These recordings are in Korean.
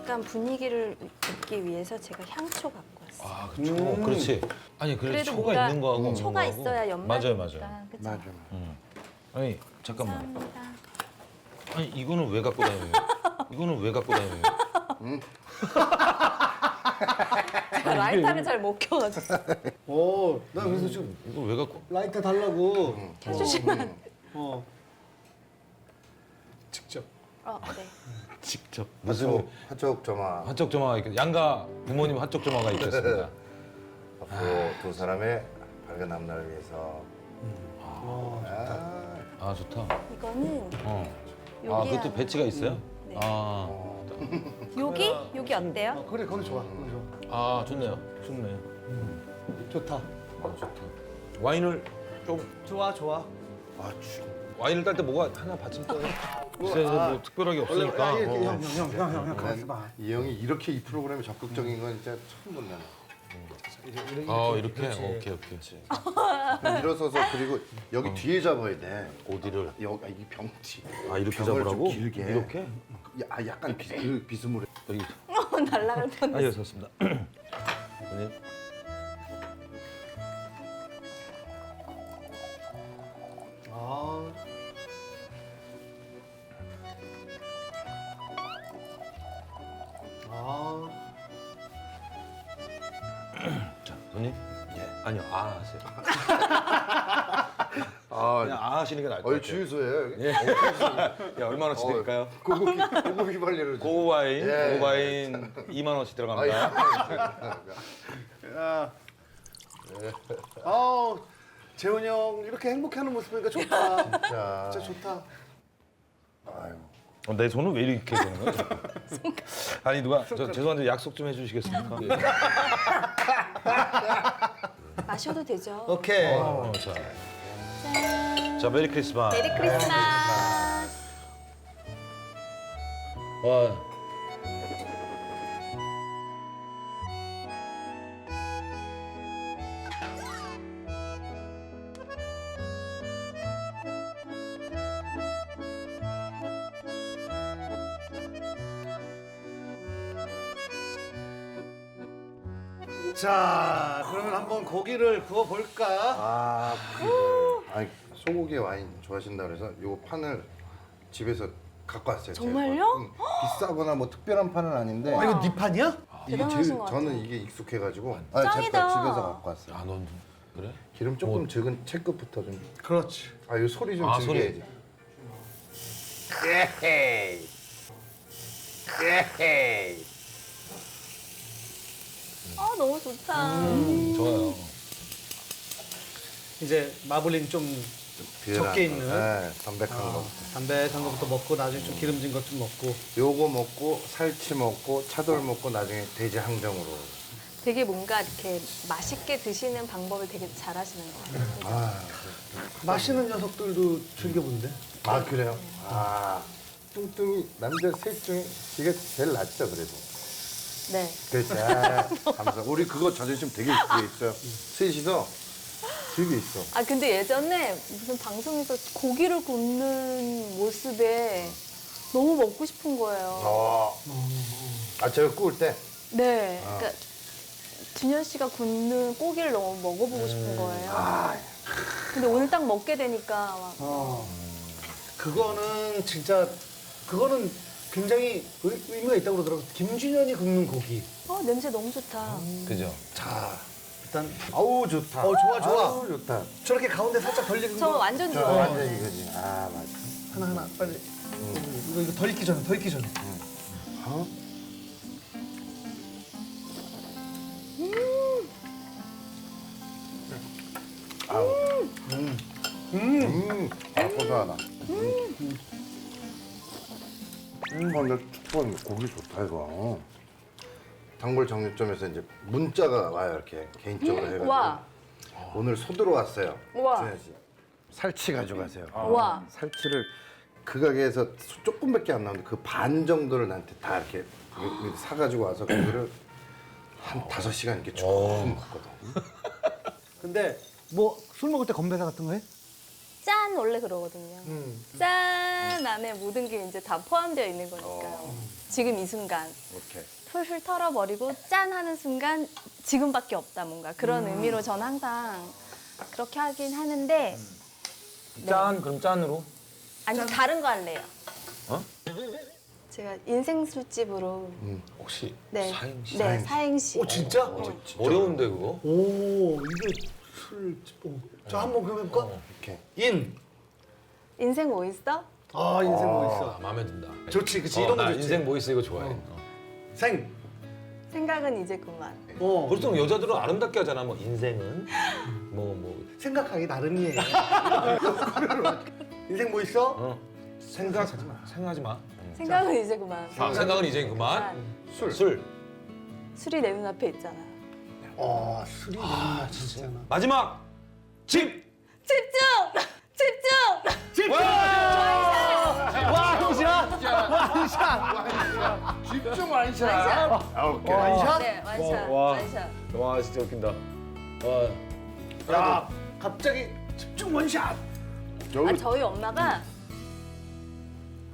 약간 분위기를 입기 위해서 제가 향초 갖고 왔어요. 아, 그쵸. 그렇지. 아니, 그래도 그래도 초가 뭔가 있는 거하고 없는 초가 거하고. 있어야 연말이니까. 맞아요, 맞아요. 그쵸? 맞아. 아니, 잠깐만. 감사합니다. 아니, 이거는 왜 갖고 다녀요? 이거는 왜 갖고 다녀요? 제가 라이터를 잘 못 켜가지고. 나 그래서 지금 이거 왜 갖고? 라이터 달라고. 켜주시면 안 돼요? 직접. 네. 직접. 무슨 화촉 점화. 화촉 점화가 있겠 양가 부모님 화촉 점화가 있겠습니다. 앞으로 두 사람의 밝은 앞날을 위해서. 아, 좋다. 이거는 여기 아, 그것도 배치가 있어요? 네. 아, 여기? 여기 어때요? 그래 거기 좋아. 거기 좋아. 아, 좋네요. 좋네. 좋다. 아, 좋다. 와인을 좀 좋아 좋아. 아, 와인을 딸 때 뭐가 하나 받침 떠요? 글쎄, 뭐 특별하게 없으니까. 형형 가만 있어봐. 이 형이 이렇게 이 프로그램에 적극적인 건 진짜 처음 본 나는. 이렇게? 오케이. 일어서서 그리고 여기 뒤에 잡아야 돼. 어디를? 여기 이 병지. 아, 이렇게 병을 잡으라고? 좀 길게. 이렇게? 약간 그 비스무리. 여기. 날라갈 뻔했어. 아, 여기 섰습니다. 선생님. 아. 아. 자, 손님. 예. 아니요, 아 하세요. 아, 그냥 아 하시는 게 나을 것 어이 같아요. 주유소예요 여기? 예. 야, 얼마나씩 드릴까요? 고급 휘발유를. 고급 와인, 예. 고급 와인 2만 원씩 들어갑니다. 재훈이 형 이렇게 행복해하는 모습 보니까 좋다. 자, 진짜 좋다. 아유. 내 손은 왜 이렇게 되는 거야? 아니 누가 저 죄송한데 약속 좀 해주시겠습니까? 마셔도 되죠? 오케이. 자, 자 메리 크리스마스. 메리 크리스마스. 와. 자, 그러면 한번 고기를 구워 볼까? 아, 아니 소고기 와인 좋아하신다 그래서 요 판을 집에서 갖고 왔어요. 제가. 정말요? 비싸거나 뭐 특별한 판은 아닌데 아, 이거 네 판이야? 이게 대단하신 것 같아요. 저는 이게 익숙해가지고 짱이다. 제가 집에서 갖고 왔어요. 아, 넌 그래? 기름 조금 적은 채끝부터 좀. 그렇지. 아, 이 소리 좀 아, 즐겨야지. 예헤이. 예헤이. 아 너무 좋다. 좋아요. 이제 마블링 좀 비열한 적게 거. 있는. 네, 담백한 거. 담백한 거부터 먹고 나중에 좀 기름진 것 좀 먹고. 요거 먹고 살치 먹고 차돌 먹고 나중에 돼지 항정으로. 되게 뭔가 이렇게 맛있게 드시는 방법을 되게 잘하시는 것 같아요. 마시는 녀석들도 즐겨본대. 아, 그래요? 아, 뚱뚱이 남자 셋 중에 지가 제일 낫죠 그래도. 네. 그렇지. 아, 감사. 우리 그거 자존심 되게 있게 있어요. 셋이서 되게 있어. 아 근데 예전에 무슨 방송에서 고기를 굽는 모습에 너무 먹고 싶은 거예요. 아, 제가 구울 때. 네. 그러니까 준현 씨가 굽는 고기를 너무 먹어보고 싶은 거예요. 근데 오늘 딱 먹게 되니까 막 그거는 진짜 그거는 굉장히 의미가 있다고 그러더라고. 김준현이 굽는 고기. 냄새 너무 좋다. 그죠? 자, 일단 아우 좋다. 좋아, 좋아. 아우 좋다. 저렇게 가운데 살짝 덜 익은 저 거 완전 저 좋아해요. 완전 이거지. 아, 맞아. 하나 빨리. 이거 덜 익기 전에, 덜 익기 전에. 어? 아우. 아, 고소하다. 근데 축구는 고기 좋다 이거. 단골 정육점에서 이제 문자가 와요 이렇게 개인적으로 해가지고. 와. 오늘 소 들어왔어요. 우와. 준현 씨. 살치 가져가세요. 우와. 살치를 그 가게에서 조금밖에 안 나오는데 그 반 정도를 나한테 다 이렇게 사가지고 와서 그거를 한 5시간 이렇게 쭉 먹거든. 근데 뭐 술 먹을 때 건배사 같은 거 해? 짠 원래 그러거든요. 짠 안에 모든 게 이제 다 포함되어 있는 거니까요. 지금 이 순간 오케이. 풀풀 털어버리고 짠 하는 순간 지금밖에 없다 뭔가 그런 의미로 저는 항상 그렇게 하긴 하는데 짠 그럼 짠으로. 아니 다른 거 할래요. 어? 제가 인생 술집으로 혹시 네, 사행시? 네 사행시. 진짜? 어려운데 그거? 오 이게 술. 자 한번 그럼 해볼까? 오케이. 인생 뭐 있어? 아 인생 뭐 있어? 마음에 든다. 좋지, 그치 이런 거 나 좋지. 인생 뭐 있어 이거 좋아해. 생. 생각은 이제 그만. 보통 여자들은 아름답게 하잖아. 뭐 인생은 뭐 생각하기 나름이에요. 인생 뭐 있어? 생각하지 마. 생각은 이제 그만. 생각은 이제 그만. 술. 술이 내 눈앞에 있잖아. 술이 너무 맛있잖아. 마지막 집. 집중! 집중! 집중 완샷. 완샷. 오케이. 완샷? 네, 완샷. 와. 완샷. 와 진짜 웃긴다. 와. 야 갑자기 집중 원샷. 아, 저희 엄마가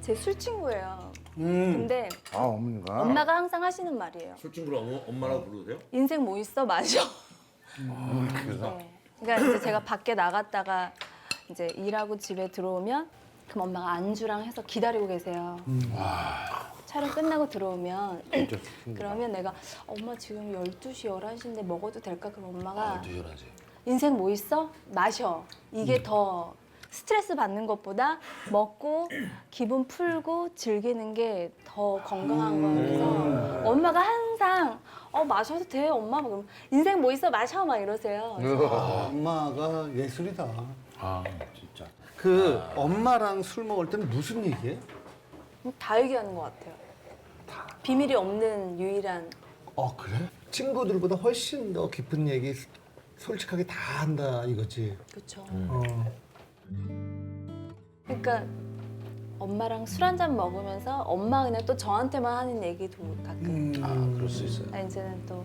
제 술 친구예요. 근데 어머니가. 엄마가 항상 하시는 말이에요. 술친구를 엄마라고 불러도 돼요? 인생 뭐 있어 마셔. 그래서 네. 그러니까 이제 제가 밖에 나갔다가 이제 일하고 집에 들어오면 그럼 엄마가 안주랑 해서 기다리고 계세요. 촬영 끝나고 들어오면 그러면 내가 엄마 지금 12시, 11시인데 먹어도 될까? 그럼 엄마가 두절하지. 인생 뭐 있어? 마셔. 이게 더 스트레스 받는 것보다 먹고 기분 풀고 즐기는 게 더 건강한 거예요. 그래서 엄마가 항상 마셔도 돼 엄마 그럼 인생 뭐 있어 마셔 막 이러세요. 그래서 엄마가 예술이다. 아 진짜. 그 엄마랑 술 먹을 때는 무슨 얘기해? 다 얘기하는 것 같아요. 비밀이 없는 유일한. 그래? 친구들보다 훨씬 더 깊은 얘기 솔직하게 다 한다 이거지. 그렇죠. 어. 그러니까 엄마랑 술 한 잔 먹으면서 엄마 그냥 또 저한테만 하는 얘기도 가끔. 그럴 수 있어요. 이제는 또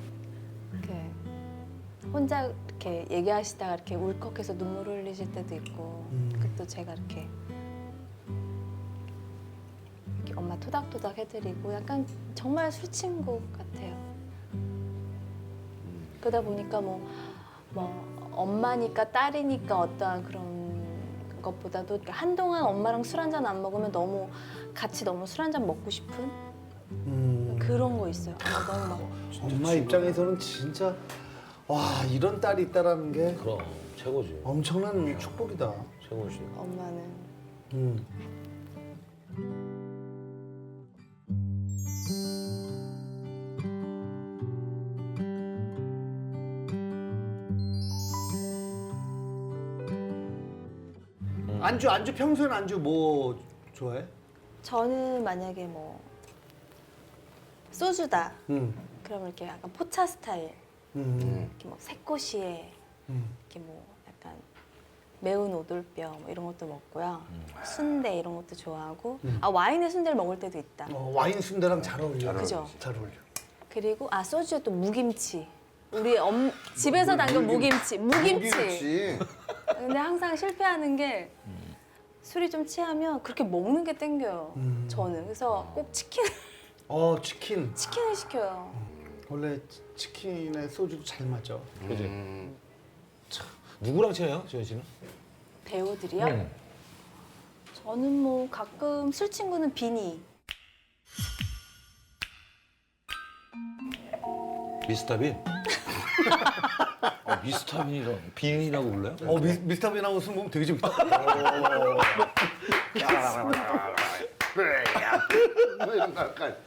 이렇게 혼자 이렇게 얘기하시다가 이렇게 울컥해서 눈물 흘리실 때도 있고, 또 제가 이렇게 엄마 토닥토닥 해드리고 약간 정말 술 친구 같아요. 그러다 보니까 뭐 엄마니까 딸이니까 어떠한 그런 것보다도 이렇게 한동안 엄마랑 술 한 잔 안 먹으면 너무 같이 너무 술 한 잔 먹고 싶은 그런 거 있어요. 너무 막 엄마 입장에서는 진짜 와 이런 딸이 있다라는 게 그럼 최고지. 엄청난 축복이다. 최고지. 엄마는 안주 평소에는 안주 뭐 좋아해? 저는 만약에 뭐 소주다. 그러면 이렇게 약간 포차 스타일, 이렇게 뭐 새꼬시에 이렇게 뭐 약간 매운 오돌뼈 뭐 이런 것도 먹고요. 순대 이런 것도 좋아하고 와인에 순대를 먹을 때도 있다. 와인 순대랑 잘 어울려. 그죠? 잘 어울려. 그리고 소주에 또 무김치. 우리 집에서 담근 무김치. 무김치. 근데 항상 실패하는 게 술이 좀 취하면 그렇게 먹는 게 땡겨요. 저는 그래서 꼭 치킨을 치킨. 시켜요. 원래 치킨에 소주도 잘 맞아. 그지. 누구랑 친해요, 지현 씨는? 배우들이요? 저는 뭐 가끔 술 친구는 비니. 미스터 빈? 미스터 빈이라고 불러요? 미스터 빈하고 술 먹으면 되게 재밌다. 뭐 이런 거 약간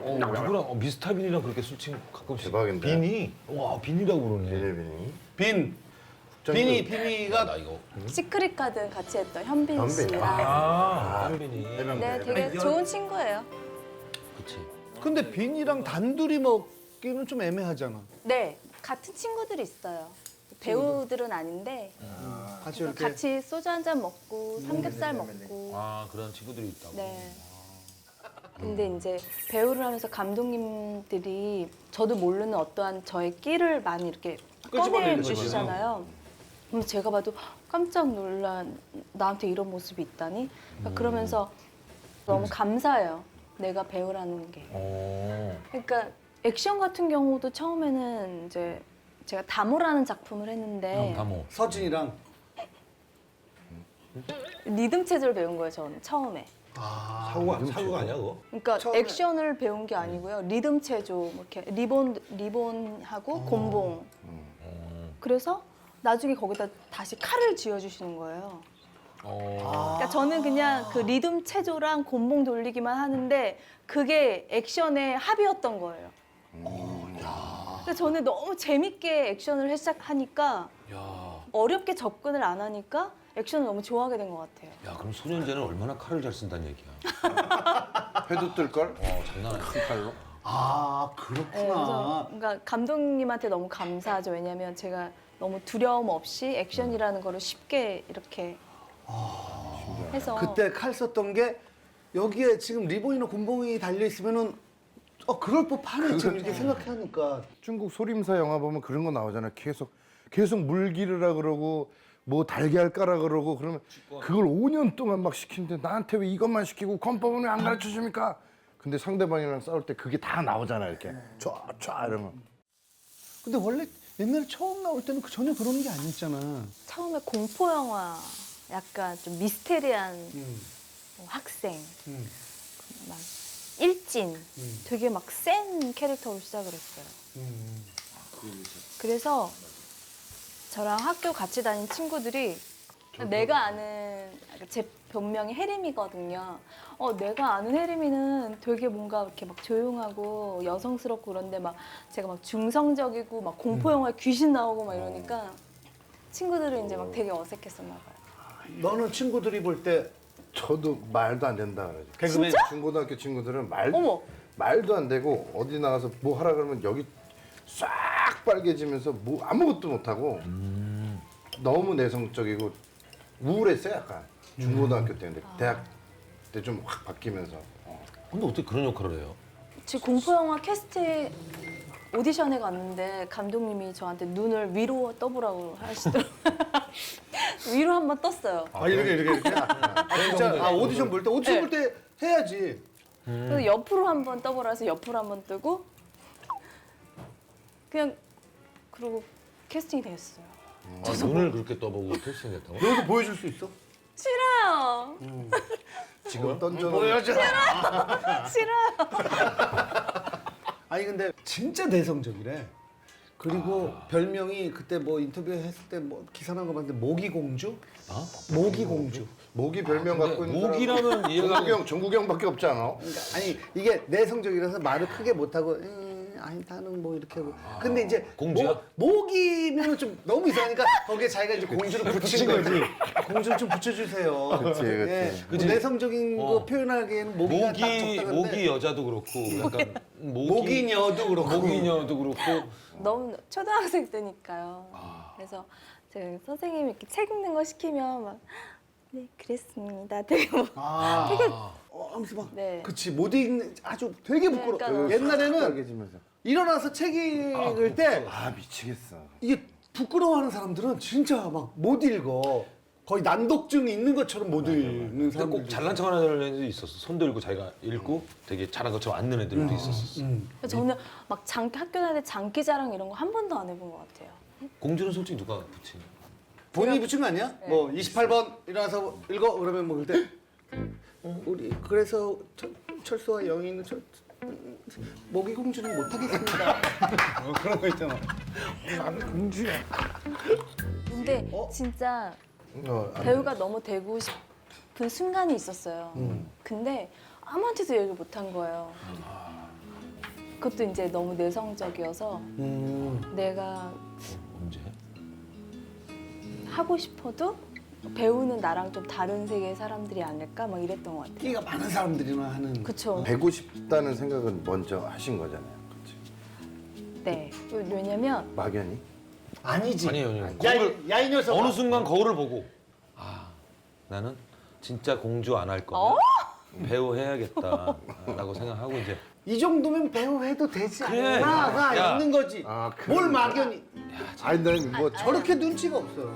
누구랑 미스터 빈이랑 그렇게 술 친구 가끔씩. 대박인데? 빈이? 와 빈이라고 부르네. 빈이. 비니가 나 이거. 시크릿 가든 같이 했던 현빈 현빈. 씨랑. 현빈이. 네, 되게 좋은 친구예요. 그치. 근데 빈이랑 단둘이 먹기는 좀 애매하잖아. 네, 같은 친구들이 있어요. 배우들은 아닌데 같이 이렇게 같이 소주 한 잔 먹고 삼겹살 먹고. 그런 친구들이 있다고. 네. 근데 이제 배우를 하면서 감독님들이 저도 모르는 어떠한 저의 끼를 많이 이렇게 꺼내 주시잖아요. 그럼 제가 봐도 깜짝 놀란 나한테 이런 모습이 있다니. 그러니까 그러면서 너무 감사해요. 내가 배우라는 게. 그러니까 액션 같은 경우도 처음에는 이제 제가 다모라는 작품을 했는데 다모. 서진이랑 리듬 체조를 배운 거예요. 저는 처음에. 사고가 아니야 그거? 그러니까 처음에- 액션을 배운 게 아니고요. 리듬 체조, 뭐 이렇게 리본하고 곤봉. 그래서 나중에 거기다 다시 칼을 쥐어주시는 거예요. 그러니까 저는 그냥 그 리듬 체조랑 곤봉 돌리기만 하는데 그게 액션의 합이었던 거예요. 그래서 저는 너무 재밌게 액션을 시작하니까 야, 어렵게 접근을 안 하니까 액션을 너무 좋아하게 된 것 같아요. 야 그럼 소년제는 얼마나 칼을 잘 쓴다는 얘기야? 회도 뜰 걸? 장난 아니야. 큰 칼로? 아 네, 그래서 그렇구나. 그러니까 감독님한테 너무 감사하죠. 왜냐하면 제가 너무 두려움 없이 액션이라는 거를 쉽게 이렇게 해서 그때 칼 썼던 게 여기에 지금 리본이나 곤봉이 달려 있으면은 그럴 법하네 지금 이렇게 생각하니까. 중국 소림사 영화 보면 그런 거 나오잖아요. 계속 물기르라 그러고 뭐 달걀 까라 그러고 그러면 그걸 5년 동안 막 시키는데 나한테 왜 이것만 시키고 권법은 왜 안 가르쳐 줍니까? 근데 상대방이랑 싸울 때 그게 다 나오잖아요. 이렇게 쫙쫙 이러면. 근데 원래 옛날에 처음 나올 때는 전혀 그런 게 아니었잖아. 처음에 공포 영화 약간 좀 미스테리한 뭐 학생 막 일진 되게 막 센 캐릭터로 시작을 했어요. 그래서 저랑 학교 같이 다닌 친구들이 내가 아는 제 본명이 혜림이거든요. 내가 아는 혜림이는 되게 뭔가 이렇게 막 조용하고 여성스럽고 그런데 막 제가 막 중성적이고 막 공포 영화에 귀신 나오고 막 이러니까 친구들은 이제 막 되게 어색했었나 봐요. 너는 친구들이 볼 때 저도 말도 안 된다 그러죠. 개그맨 중고등학교 친구들은 어머. 말도 안 되고 어디 나가서 뭐 하라 그러면 여기 싹 빨개지면서 뭐 아무것도 못 하고 너무 내성적이고 우울했어요 약간 중고등학교 때인데 대학 때 좀 확 바뀌면서 근데 어떻게 그런 역할을 해요? 지금 공포 영화 캐스팅 오디션에 갔는데 감독님이 저한테 눈을 위로 떠보라고 하시더라고요. 위로 한번 떴어요. 이렇게 진짜 오디션 볼 때 네. 볼 때 해야지. 그래서 옆으로 한번 떠보라 해서 옆으로 한번 뜨고 그냥 그러고 캐스팅이 됐어요. 눈을 그렇게 떠보고 캐스팅했다고? 너도 보여줄 수 있어? 싫어요. 지금 던져놓은 보여줘. 싫어요. 아니 근데 진짜 내성적이래. 그리고 별명이 그때 뭐 인터뷰 했을 때 뭐 기사 나온 거 봤는데 모기 공주? 모기 공주. 모기 별명 근데 갖고 있는 모기라면 사람은 이해가 정국영밖에 없지 않아? 그러니까 아니 이게 내성적이라서 말을 크게 못 하고 아니 나는 뭐 이렇게 하고. 근데 이제 공주야? 모기면 좀 너무 이상하니까 거기에 자기가 이제 공주를 붙인 거지. 공주를 좀 붙여주세요. 그치, 그치. 예, 그치. 뭐 내성적인 거 표현하기에는 모기가 딱 적당한데. 모기 여자도 그렇고 약간 모기녀도 그렇고. 모기녀도 그렇고 너무 초등학생 때니까요. 그래서 제가 선생님이 이렇게 책 읽는 거 시키면 막 네, 그랬습니다. 되게 뭐 하면서 막 네. 그치 못 읽는 아주 되게 부끄러워. 그러니까요. 옛날에는 빨개지면서 일어나서 책 읽을 때 미치겠어. 이게 부끄러워하는 사람들은 진짜 막 못 읽어. 거의 난독증 있는 것처럼 못 읽는 근데 사람들. 꼭 잘난 척하는 애들도 있었어. 손 들고 자기가 읽고 되게 잘한 것처럼 앉는 애들도 있었어. 저는 막 학교 다닐 때 장기자랑 이런 거 한 번도 안 해본 것 같아요. 공주는 솔직히 누가 붙인? 본인이 붙인 거 아니야? 네. 뭐 28번 일어나서 읽어 그러면 뭐 그때 우리 그래서 철수와 영희는 모기 공주는 못 하겠습니다. 그런 거 있잖아. 나는 공주야. 근데 진짜 배우가 너무 되고 싶은 순간이 있었어요. 근데 아무한테도 얘기를 못 한 거예요. 그것도 이제 너무 내성적이어서 내가 언제? 하고 싶어도 배우는 나랑 좀 다른 세계의 사람들이 아닐까 막 이랬던 것 같아요. 끼가 많은 사람들이나 하는. 그쵸? 배고 싶다는 생각은 먼저 하신 거잖아요. 그치? 네. 왜냐면 막연히? 아니지. 아니에요. 야 이 녀석. 어느 순간 거울을 보고 나는 진짜 공주 안 할 거면 배우 해야겠다라고 생각하고 이제 이 정도면 배우 해도 되지 그래. 않나가 야. 있는 거지. 아, 뭘 그러니까. 막연히 아니 난뭐 저렇게 눈치가 없어.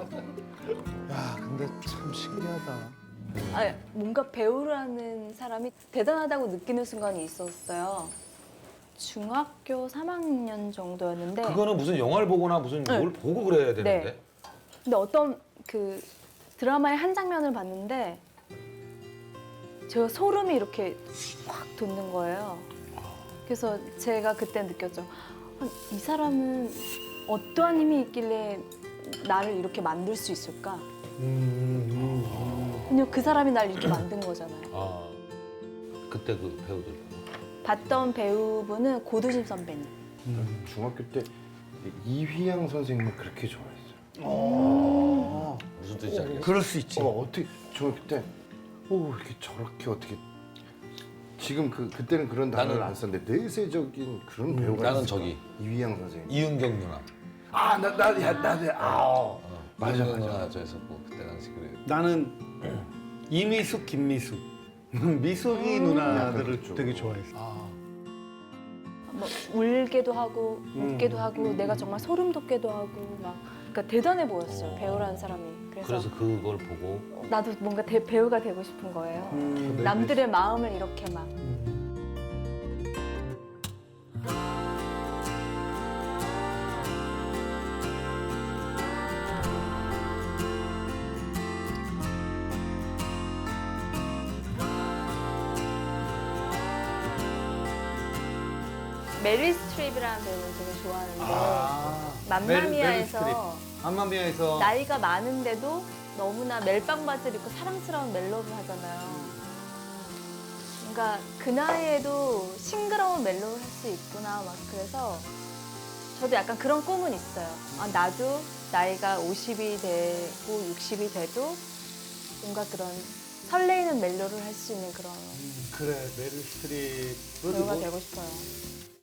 야, 근데 참 신기하다. 아, 뭔가 배우라는 사람이 대단하다고 느끼는 순간이 있었어요. 중학교 3학년 정도였는데 그거는 무슨 영화를 보거나 무슨 네. 뭘 보고 그래야 되는데. 네. 근데 어떤 그 드라마의 한 장면을 봤는데 제가 소름이 이렇게 확 돋는 거예요. 그래서 제가 그때 느꼈죠. 아, 이 사람은 어떠한 힘이 있길래 나를 이렇게 만들 수 있을까? 그냥 그 사람이 날 이렇게 만든 거잖아요. 아, 그때 그 배우들. 봤던 배우분은 고두심 선배님. 중학교 때 이휘양 선생님을 그렇게 좋아했어요. 무슨 뜻인지 알겠어. 그럴 수 있지. 어떻게 중학교 때 이렇게 저렇게 어떻게 지금 그때는 그런 단어를 나는- 안 썼는데 내세적인 그런 배우가 나는 있을까? 저기. 이휘양 선생님. 이은경 누나. 맞아, 이은경 맞아. 누나 저 했었고 그때 당시 그래. 나는 이미숙, 김미숙. 미숙이 누나들을 약간 그쪽. 되게 좋아했어. 뭐 울게도 하고 웃게도 하고 내가 정말 소름 돋게도 하고 막 그러니까 대단해 보였어요. 배우라는 사람이. 그래서 그걸 보고 나도 뭔가 배우가 되고 싶은 거예요. 남들의 마음을 이렇게 막. 메릴 스트립이라는 배우를 되게 좋아하는데 맘마미아에서 맘마미아에서 나이가 많은데도 너무나 멜빵 바지를 입고 사랑스러운 멜로를 하잖아요. 그러니까 그 나이에도 싱그러운 멜로를 할 수 있구나 막 그래서 저도 약간 그런 꿈은 있어요. 아, 나도 나이가 50이 되고 60이 돼도 뭔가 그런 설레이는 멜로를 할 수 있는 그런 그래 메릴 스트립은 배우가 뭐 되고 싶어요.